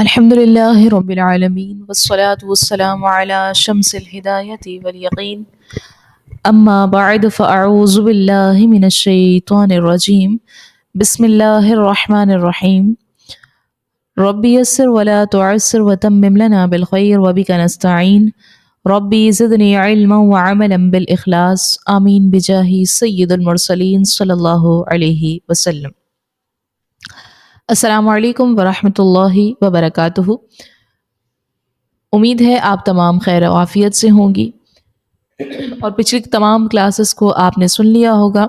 الحمد لله رب العالمين والصلاة والسلام على شمس الهداية واليقين أما بعد فأعوذ بالله من الشيطان الرجيم بسم الله الرحمن الرحيم ربي يسر ولا تعسر وتمم لنا بالخير وبك نستعين ربي زدني علما وعملا بالإخلاص آمين بجاه سيد المرسلين صلى الله عليه وسلم. السلام علیکم ورحمۃ اللہ وبرکاتہ. امید ہے آپ تمام خیر و عافیت سے ہوں گی اور پچھلی تمام کلاسز کو آپ نے سن لیا ہوگا.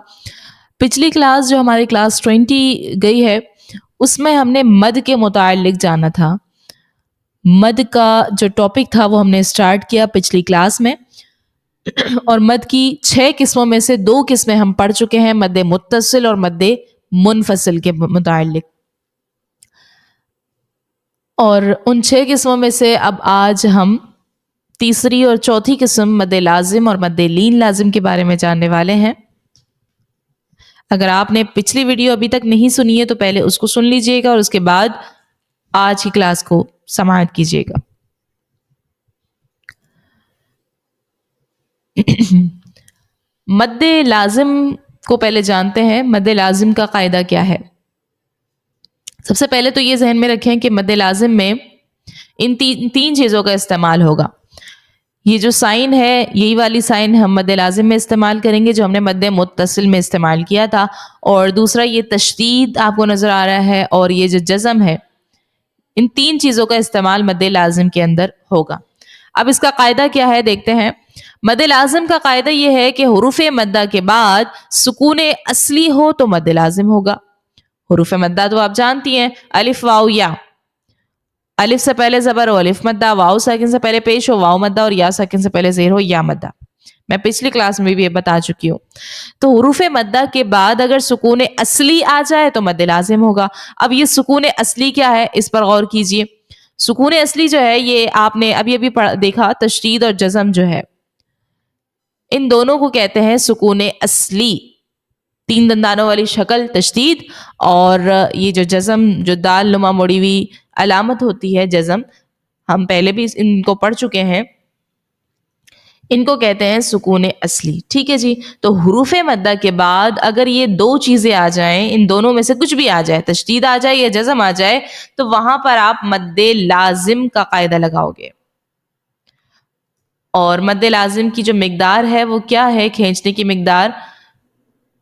پچھلی کلاس جو ہماری کلاس 20 گئی ہے اس میں ہم نے مد کے متعلق جانا تھا. مد کا جو ٹاپک تھا وہ ہم نے اسٹارٹ کیا پچھلی کلاس میں اور مد کی 6 قسموں میں سے 2 قسمیں ہم پڑھ چکے ہیں، مد متصل اور مد منفصل کے متعلق. اور ان 6 قسموں میں سے اب آج ہم تیسری اور چوتھی قسم مد لازم اور مد لین لازم کے بارے میں جاننے والے ہیں. اگر آپ نے پچھلی ویڈیو ابھی تک نہیں سنی ہے تو پہلے اس کو سن لیجئے گا اور اس کے بعد آج کی کلاس کو سماعت کیجئے گا. مد لازم کو پہلے جانتے ہیں. مد لازم کا قاعدہ کیا ہے؟ سب سے پہلے تو یہ ذہن میں رکھیں کہ مد لازم میں ان تین چیزوں کا استعمال ہوگا. یہ جو سائن ہے یہی والی سائن ہم مد لازم میں استعمال کریں گے جو ہم نے مد متصل میں استعمال کیا تھا، اور دوسرا یہ تشدید آپ کو نظر آ رہا ہے اور یہ جو جزم ہے، ان 3 چیزوں کا استعمال مد لازم کے اندر ہوگا. اب اس کا قاعدہ کیا ہے دیکھتے ہیں. مد لازم کا قاعدہ یہ ہے کہ حروف مدہ کے بعد سکون اصلی ہو تو مد لازم ہوگا. حروف مدہ تو آپ جانتی ہیں، الف واو یا. الف سے پہلے زبر ہو الف مدہ، واو ساکن سے پہلے پیش ہو واو مدہ، اور یا ساکن سے پہلے زیر ہو یا مدہ. میں پچھلی کلاس میں بھی یہ بتا چکی ہوں. تو حروف مدہ کے بعد اگر سکون اصلی آ جائے تو مد لازم ہوگا. اب یہ سکون اصلی کیا ہے اس پر غور کیجئے. سکون اصلی جو ہے یہ آپ نے ابھی دیکھا، تشدید اور جزم جو ہے ان دونوں کو کہتے ہیں سکون اصلی. 3 دندانوں والی شکل تشدید، اور یہ جو جزم جو دال نما مڑی ہوئی علامت ہوتی ہے جزم، ہم پہلے بھی ان کو پڑھ چکے ہیں، ان کو کہتے ہیں سکون اصلی. ٹھیک ہے جی. تو حروف مدہ کے بعد اگر یہ 2 چیزیں آ جائیں، ان دونوں میں سے کچھ بھی آ جائے، تشدید آ جائے یا جزم آ جائے، تو وہاں پر آپ مد لازم کا قاعدہ لگاؤ گے. اور مد لازم کی جو مقدار ہے وہ کیا ہے، کھینچنے کی مقدار،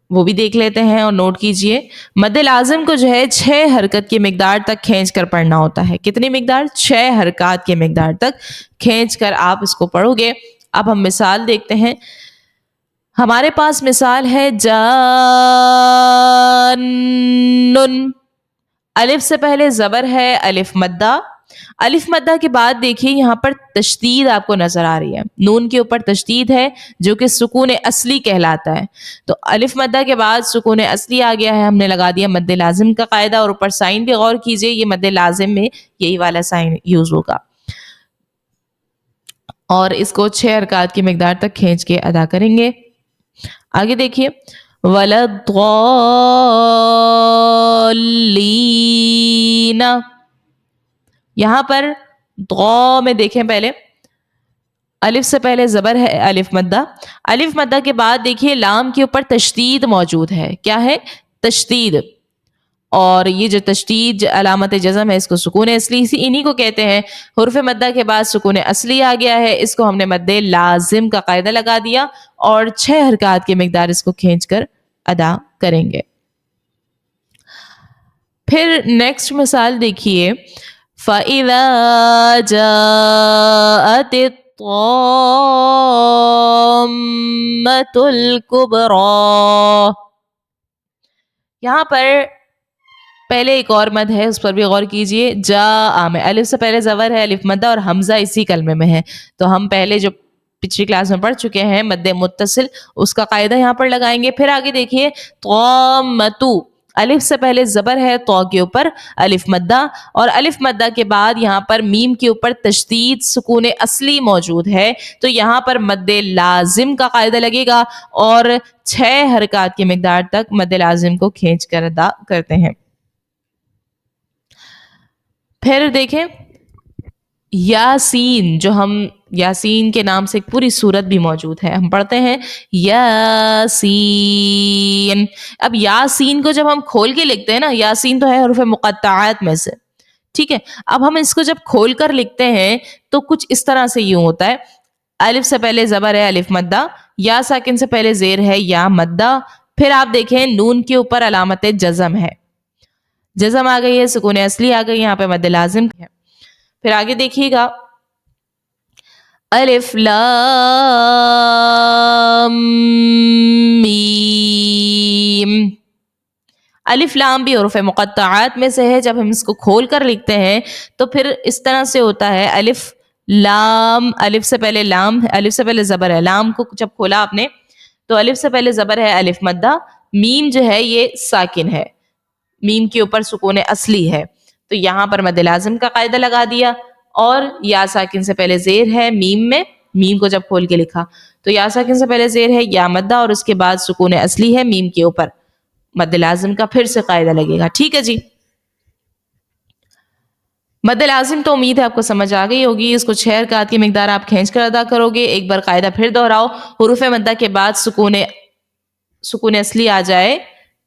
وہ بھی دیکھ لیتے ہیں اور نوٹ کیجئے. مد لازم کو جو ہے 6 حرکت کی مقدار تک کھینچ کر پڑھنا ہوتا ہے. کتنی مقدار؟ 6 حرکات کی مقدار تک کھینچ کر آپ اس کو پڑھو گے. اب ہم مثال دیکھتے ہیں. ہمارے پاس مثال ہے جانن. الف سے پہلے زبر ہے الف مدہ. الف مدہ کے بعد دیکھیے یہاں پر تشدید آپ کو نظر آ رہی ہے، نون کے اوپر تشدید ہے جو کہ سکون اصلی کہلاتا ہے. تو الف مدہ کے بعد سکون اصلی آ گیا ہے، ہم نے لگا دیا مد لازم کا قاعدہ. اور اوپر سائن بھی غور کیجئے، یہ مد لازم میں یہی والا سائن یوز ہوگا، اور اس کو 6 حرکات کی مقدار تک کھینچ کے ادا کریں گے. آگے دیکھیے وَلَضَّالِّينَ. یہاں پر ضا میں دیکھیں، پہلے الف سے پہلے زبر ہے الف مدہ. الف مدہ کے بعد دیکھیے لام کے اوپر تشدید موجود ہے. کیا ہے؟ تشدید. اور یہ جو تشدید علامت جزم ہے اس کو سکون اصلی، انہی کو کہتے ہیں. حروف مدہ کے بعد سکون اصلی آ گیا ہے، اس کو ہم نے مد لازم کا قاعدہ لگا دیا اور 6 حرکات کی مقدار اس کو کھینچ کر ادا کریں گے. پھر نیکسٹ مثال دیکھیے. فَإِذَا جَاءَتِ الطَّامَّةُ الْكُبْرَى. یہاں پر پہلے ایک اور مد ہے، اس پر بھی غور کیجئے. جاء میں الف سے پہلے زبر ہے الف مدہ، اور حمزہ اسی کلمے میں ہے. تو ہم پہلے جو پچھلی کلاس میں پڑھ چکے ہیں مد متصل، اس کا قاعدہ یہاں پر لگائیں گے. پھر آگے دیکھیے طامتو. الف سے پہلے زبر ہے تو کے اوپر الف مدہ، اور الف مدہ کے بعد یہاں پر میم کے اوپر تشدید سکون اصلی موجود ہے. تو یہاں پر مد لازم کا قاعدہ لگے گا اور 6 حرکات کی مقدار تک مد لازم کو کھینچ کر ادا کرتے ہیں. پھر دیکھیں یاسین، جو ہم یاسین کے نام سے ایک پوری سورت بھی موجود ہے، ہم پڑھتے ہیں یاسین. اب یاسین کو جب ہم کھول کے لکھتے ہیں نا، یاسین تو ہے حروف مقطعات میں سے، ٹھیک ہے. اب ہم اس کو جب کھول کر لکھتے ہیں تو کچھ اس طرح سے یوں ہوتا ہے، الف سے پہلے زبر ہے الف مدہ، یا ساکن سے پہلے زیر ہے یا مدہ، پھر آپ دیکھیں نون کے اوپر علامت جزم ہے، جزم آ گئی ہے، سکون اصلی آ گئی، یہاں پہ مد لازم ہے. پھر آگے دیکھیے گا الف لام میم، الف لام بھی حروف مقطعات میں سے ہے. جب ہم اس کو کھول کر لکھتے ہیں تو پھر اس طرح سے ہوتا ہے الف لام، الف سے پہلے لام، الف سے پہلے زبر ہے، لام کو جب کھولا آپ نے تو الف سے پہلے زبر ہے الف مدہ، میم جو ہے یہ ساکن ہے، میم کے اوپر سکون اصلی ہے، تو یہاں پر مد لازم کا قاعدہ لگا دیا. اور یا ساکن سے پہلے زیر ہے میم میں، میم کو جب کھول کے لکھا تو یا ساکن سے پہلے زیر ہے یا مدہ اور اس کے بعد سکون اصلی ہے میم کے اوپر، مد لازم کا پھر سے قاعدہ لگے گا. ٹھیک ہے جی، مد لازم تو امید ہے آپ کو سمجھ آ گئی ہوگی. اس کو 6 حرکات کی مقدار آپ کھینچ کر ادا کرو گے. ایک بار قاعدہ پھر دہراؤ، حروف مدہ کے بعد سکون اصلی آ جائے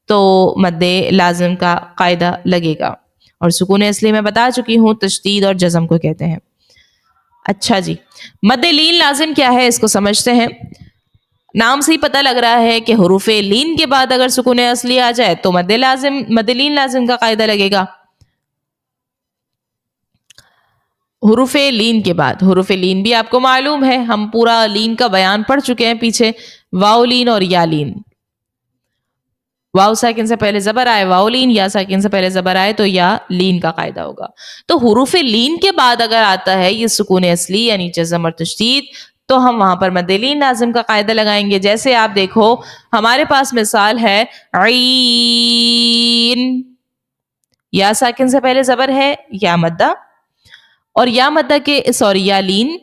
تو مد لازم کا قاعدہ لگے گا، اور سکون اصلی میں بتا چکی ہوں تشدید اور جزم کو کہتے ہیں. اچھا جی، مد لین لازم کیا ہے اس کو سمجھتے ہیں. نام سے ہی پتہ لگ رہا ہے کہ حروف لین کے بعد اگر سکون اصلی آ جائے تو مد لین لازم کا قاعدہ لگے گا. حروف لین کے بعد، حروف لین بھی آپ کو معلوم ہے، ہم پورا لین کا بیان پڑھ چکے ہیں پیچھے، واو لین اور یا لین. واو ساکن سے پہلے زبر آئے واو لین، یا ساکن سے پہلے زبر آئے تو یا لین کا قاعدہ ہوگا. تو حروف لین کے بعد اگر آتا ہے یہ سکون اصلی یعنی جزم اور تشدید تو ہم وہاں پر مد لین لازم کا قاعدہ لگائیں گے. جیسے آپ دیکھو ہمارے پاس مثال ہے عین، یا ساکن سے پہلے زبر ہے یا مدہ، اور یا مدہ کے یا لین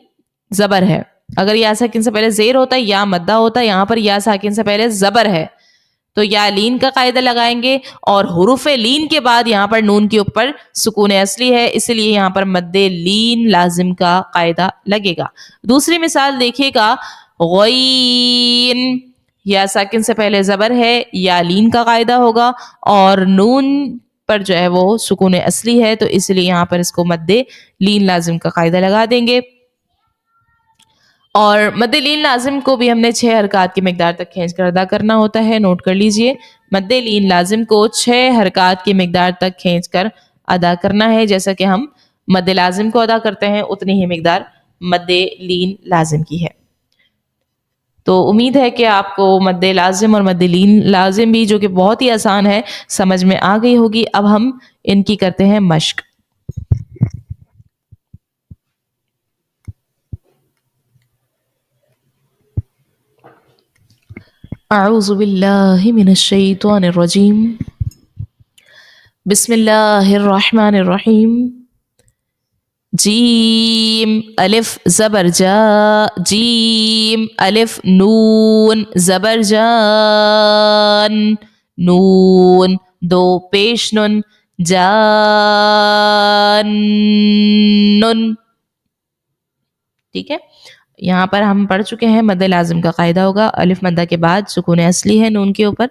زبر ہے. اگر یا ساکن سے پہلے زیر ہوتا ہے یا مدہ ہوتا ہے، یہاں پر یا ساکن سے پہلے زبر ہے تو یا لین کا قاعدہ لگائیں گے. اور حروف لین کے بعد یہاں پر نون کے اوپر سکون اصلی ہے، اس لیے یہاں پر مد لین لازم کا قاعدہ لگے گا. دوسری مثال دیکھیے گا غین، یا ساکن سے پہلے زبر ہے یا لین کا قاعدہ ہوگا، اور نون پر جو ہے وہ سکون اصلی ہے تو اس لیے یہاں پر اس کو مد لین لازم کا قاعدہ لگا دیں گے. اور مد لین لازم کو بھی ہم نے 6 حرکات کی مقدار تک کھینچ کر ادا کرنا ہوتا ہے. نوٹ کر لیجئے، مد لین لازم کو 6 حرکات کی مقدار تک کھینچ کر ادا کرنا ہے. جیسا کہ ہم مد لازم کو ادا کرتے ہیں اتنی ہی مقدار مد لین لازم کی ہے. تو امید ہے کہ آپ کو مد لازم اور مد لین لازم بھی، جو کہ بہت ہی آسان ہے، سمجھ میں آ گئی ہوگی. اب ہم ان کی کرتے ہیں مشق. اعوذ باللہ من الشیطان الرجیم، بسم اللہ الرحمن الرحیم. جیم الف زبر جا، جیم الف نون زبر جان، نون دو پیش نون جان نون. ٹھیک ہے، یہاں پر ہم پڑھ چکے ہیں مد لازم کا قاعدہ ہوگا الف مدہ کے بعد سکون اصلی ہے نون کے اوپر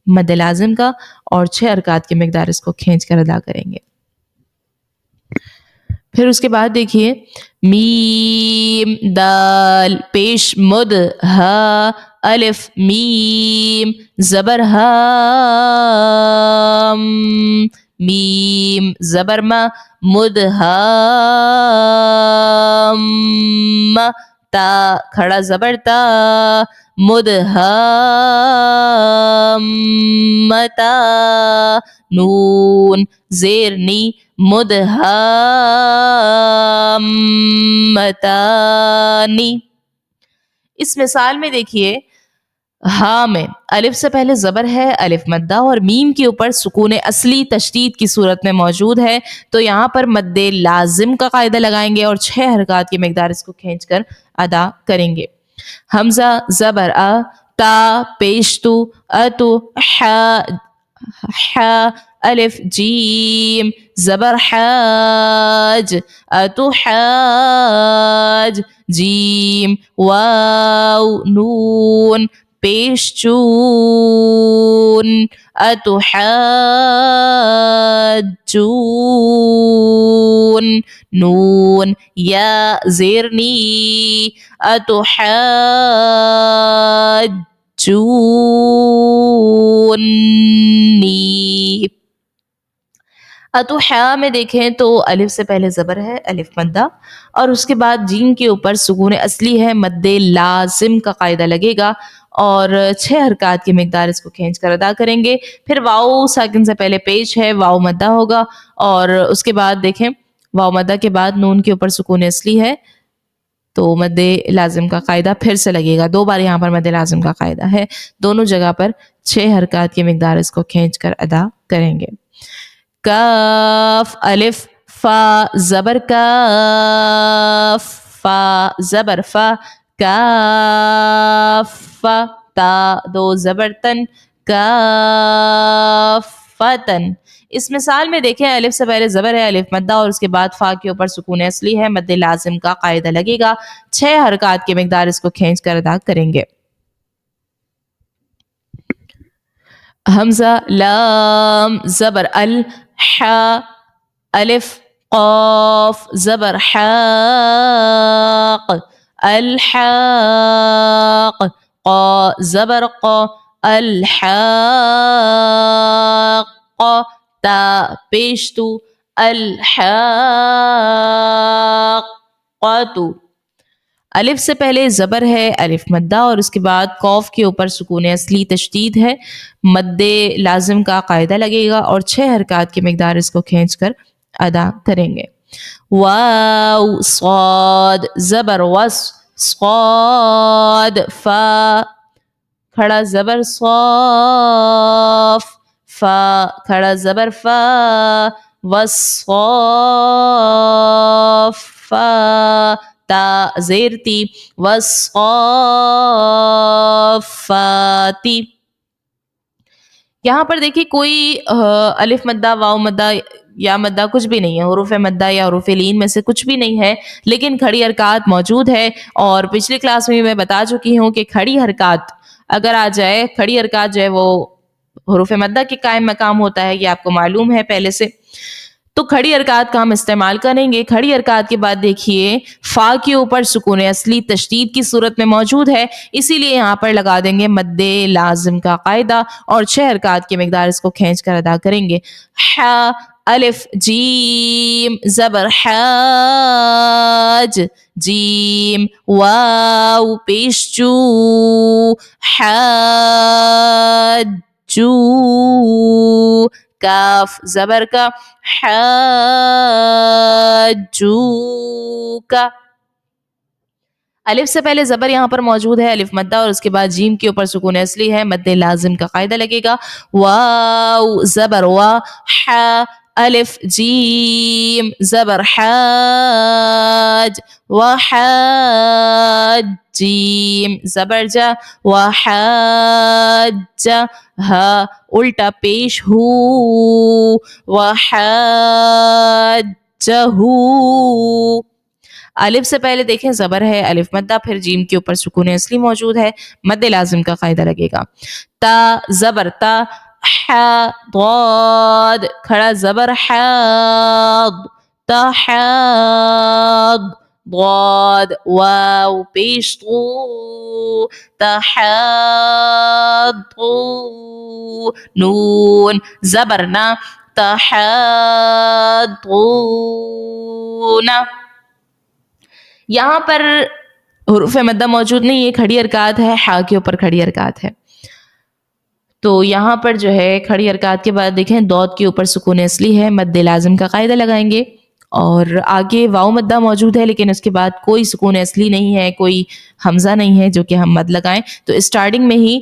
مد لازم کا، اور 6 حرکات کی مقدار اس کو کھینچ کر ادا کریں گے. پھر اس کے بعد دیکھیے میم دال پیش مد ہا الف میم زبر ہام، میم زبر ما مد ہام، تا کھڑا زبر تا مد ہام تا، نون زیر نی مد ہامتانی. اس مثال میں دیکھیے ہاں میں الف سے پہلے زبر ہے الف مدہ، اور میم کے اوپر سکون اصلی تشدید کی صورت میں موجود ہے تو یہاں پر مد لازم کا قاعدہ لگائیں گے اور 6 حرکات کی مقدار اس کو کھینچ کر ادا کریں گے. حمزہ زبر تا پیش تو اتو ح الف جیم زبر حاج اتحاج جیم واو نون پیش چون اتحاجون نون یا زیرنی اتحاجونی. اتوحا میں دیکھیں تو الف سے پہلے زبر ہے الف مدہ اور اس کے بعد جیم کے اوپر سکون اصلی ہے مد لازم کا قاعدہ لگے گا اور 6 حرکات کی مقدار اس کو کھینچ کر ادا کریں گے. پھر واؤ ساکن سے پہلے پیش ہے واؤ مدہ ہوگا اور اس کے بعد دیکھیں واؤ مدہ کے بعد نون کے اوپر سکون اصلی ہے تو مد لازم کا قاعدہ پھر سے لگے گا. 2 بار یہاں پر مد لازم کا قاعدہ ہے, دونوں جگہ پر 6 حرکات کی مقدار اس کو کھینچ کر ادا کریں گے. کاف الف فا زبر کاف فا زبر فا کاف تا 2 زبر تن کافتن. اس مثال میں دیکھیں الف سے پہلے زبر ہے الف مدہ اور اس کے بعد فا کے اوپر سکون اصلی ہے مد لازم کا قاعدہ لگے گا. 6 حرکات کی مقدار اس کو کھینچ کر ادا کریں گے. حمزہ لام زبر ال حا الف قاف زبر حاق الحاق قا زبر قا الحاق تا پیش تو الحاقۃ. الف سے پہلے زبر ہے الف مدہ اور اس کے بعد قوف کے اوپر سکون اصلی تشدید ہے مد لازم کا قاعدہ لگے گا اور 6 حرکات کی مقدار اس کو کھینچ کر ادا کریں گے. واو صاد زبر وس صاد فا کھڑا زبر صاف فا کھڑا زبر فا وصافا تا زیر تی وصافاتی. یہاں پر دیکھیے کوئی الف مدہ واو مدہ یا مدہ کچھ بھی نہیں ہے, حروف مدہ یا حروف لین میں سے کچھ بھی نہیں ہے, لیکن کھڑی حرکات موجود ہے. اور پچھلی کلاس میں بتا چکی ہوں کہ کھڑی حرکات اگر آ جائے, کھڑی حرکات جو ہے وہ حروف مدہ کے قائم مقام ہوتا ہے, یہ آپ کو معلوم ہے پہلے سے. تو کھڑی حرکات کا ہم استعمال کریں گے. کھڑی حرکات کے بعد دیکھیے فا کے اوپر سکون اصلی تشدید کی صورت میں موجود ہے, اسی لیے یہاں پر لگا دیں گے مد لازم کا قاعدہ اور 6 حرکات کی مقدار اس کو کھینچ کر ادا کریں گے. حا الف جیم زبر حاج جیم واو پیش چو حاجو کاف زبر کا حاجوکا. الف سے پہلے زبر یہاں پر موجود ہے الف مدہ اور اس کے بعد جیم کے اوپر سکون اصلی ہے مد لازم کا قاعدہ لگے گا. واو زبر وا حا الف جیم زبر حاج وحاج جیم زبر جا وحاج ہا الٹا پیش ہو وحاجہو. الف سے پہلے دیکھیں زبر ہے الف مدہ پھر جیم کے اوپر سکون اصلی موجود ہے مد لازم کا قاعدہ لگے گا. تا زبر تا حا ضاد کھڑا زبر حاض تحاض ضاد واو پیش طو تحاضو نون زبر نا تحاضون. یہاں پر حروف مدہ موجود نہیں ہے, کھڑی حرکات ہے, حا کے اوپر کھڑی حرکات ہے. تو یہاں پر جو ہے کھڑی حرکات کے بعد دیکھیں دود کے اوپر سکون اصلی ہے مد لازم کا قاعدہ لگائیں گے اور آگے واو مدہ موجود ہے لیکن اس کے بعد کوئی سکون اصلی نہیں ہے, کوئی حمزہ نہیں ہے جو کہ ہم مد لگائیں. تو اسٹارٹنگ میں ہی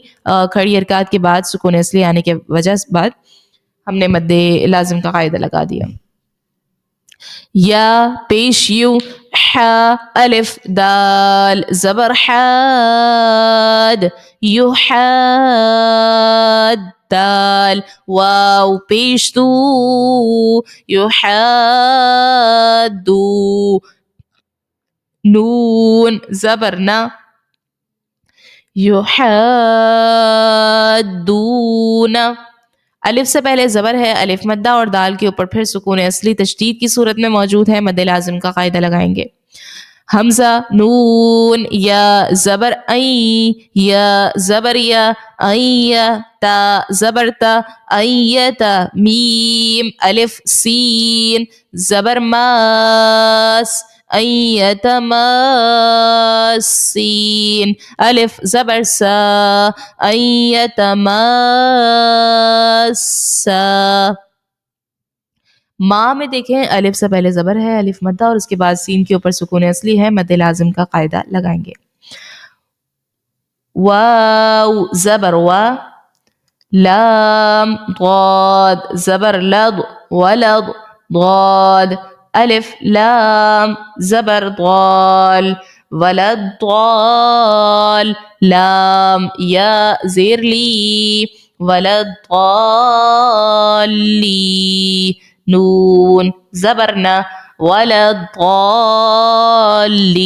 کھڑی حرکات کے بعد سکون اصلی آنے کے وجہ سے بعد ہم نے مد لازم کا قاعدہ لگا دیا. یا پیش یو يحا ألف دال زبر حاد يحاد دال واو پیش دو يحادو نون زبر نا يحادون الف سے پہلے زبر ہے الف مدہ اور دال کے اوپر پھر سکون اصلی تشدید کی صورت میں موجود ہے مد لازم کا قاعدہ لگائیں گے حمزہ نون یا زبر این یا زبر یا این تا زبر تا ایتا میم الف سین زبر ماس ایتماسین الف زبر سا ایتماسا ماں میں دیکھیں الف سے پہلے زبر ہے الف مدہ اور اس کے بعد سین کے اوپر سکون اصلی ہے مد لازم کا قاعدہ لگائیں گے واو زبر وا لام ضاد زبر لض ولض ضاد الف لام زبر ضال ولد ضال لام یا زیر لی ولد ضالی نون زبرنا ولد ضالین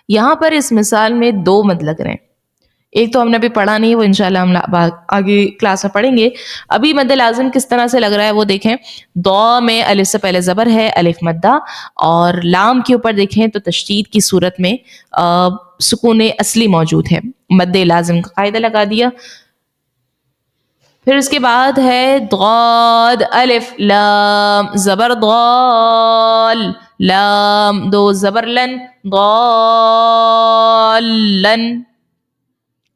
یہاں پر اس مثال میں دو مد لگ رہے ہیں ایک تو ہم نے ابھی پڑھا نہیں وہ انشاءاللہ ہم آگے کلاس میں پڑھیں گے ابھی مد لازم کس طرح سے لگ رہا ہے وہ دیکھیں دو میں الف سے پہلے زبر ہے الف مدہ اور لام کے اوپر دیکھیں تو تشدید کی صورت میں سکون اصلی موجود ہے مد لازم کا قاعدہ لگا دیا پھر اس کے بعد ہے ضاد الف لام زبر ضال لام دو زبر لن ضالن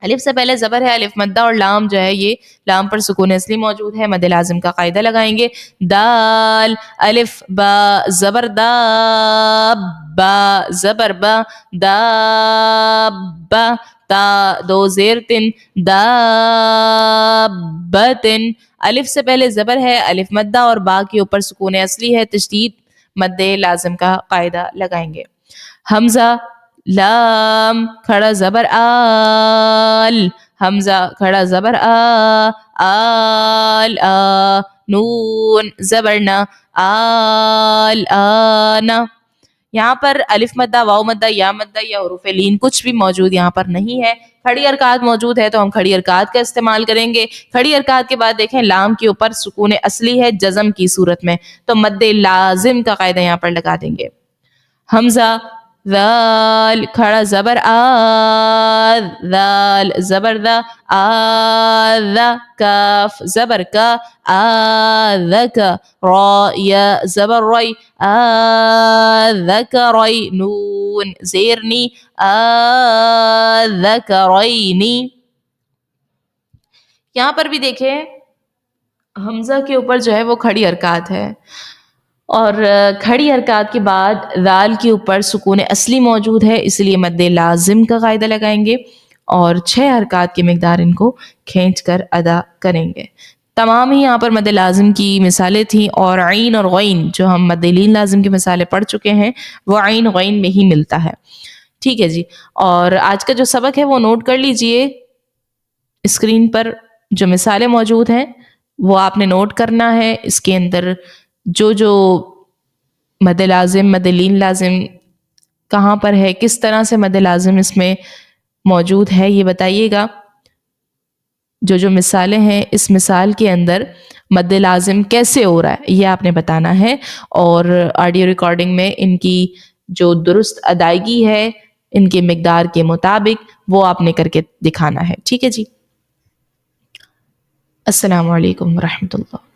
الف سے پہلے زبر ہے الف مدہ اور لام جو ہے یہ لام پر سکون اصلی موجود ہے مد لازم کا قاعدہ لگائیں گے دال الف با زبر دا با زبر با دابا تا دو زیر تن دابتن الف سے پہلے زبر ہے الف مدہ اور با کے اوپر سکون اصلی ہے تشدید مد لازم کا قاعدہ لگائیں گے حمزہ لام کھڑا زبر آل حمزہ کھڑا زبر آل نون زبر نا آل آنا یہاں پر الف مدہ واو مدہ یا مدہ یا حروف لین کچھ بھی موجود یہاں پر نہیں ہے کھڑی حرکات موجود ہے تو ہم کھڑی حرکات کا استعمال کریں گے کھڑی حرکات کے بعد دیکھیں لام کے اوپر سکون اصلی ہے جزم کی صورت میں تو مد لازم کا قاعدہ یہاں پر لگا دیں گے حمزہ ذال کھڑا زبر ذال زبر ذا ذا کاف زبر کا ذک را یا زبر ری ذکری نون زیرنی ذکرینی یہاں پر بھی دیکھیں حمزہ کے اوپر جو ہے وہ کھڑی حرکات ہے اور کھڑی حرکات کے بعد ذال کے اوپر سکون اصلی موجود ہے اس لیے مد لازم کا قاعدہ لگائیں گے اور 6 حرکات کی مقدار ان کو کھینچ کر ادا کریں گے تمام ہی یہاں پر مد لازم کی مثالیں تھیں اور عین اور غین جو ہم مد لین لازم کی مثالیں پڑھ چکے ہیں وہ عین غین میں ہی ملتا ہے ٹھیک ہے جی اور آج کا جو سبق ہے وہ نوٹ کر لیجئے اسکرین پر جو مثالیں موجود ہیں وہ آپ نے نوٹ کرنا ہے اس کے اندر جو مد لازم مد لین لازم کہاں پر ہے کس طرح سے مد لازم اس میں موجود ہے یہ بتائیے گا جو مثالیں ہیں اس مثال کے اندر مد لازم کیسے ہو رہا ہے یہ آپ نے بتانا ہے اور آڈیو ریکارڈنگ میں ان کی جو درست ادائیگی ہے ان کے مقدار کے مطابق وہ آپ نے کر کے دکھانا ہے ٹھیک ہے جی السلام علیکم ورحمۃ اللہ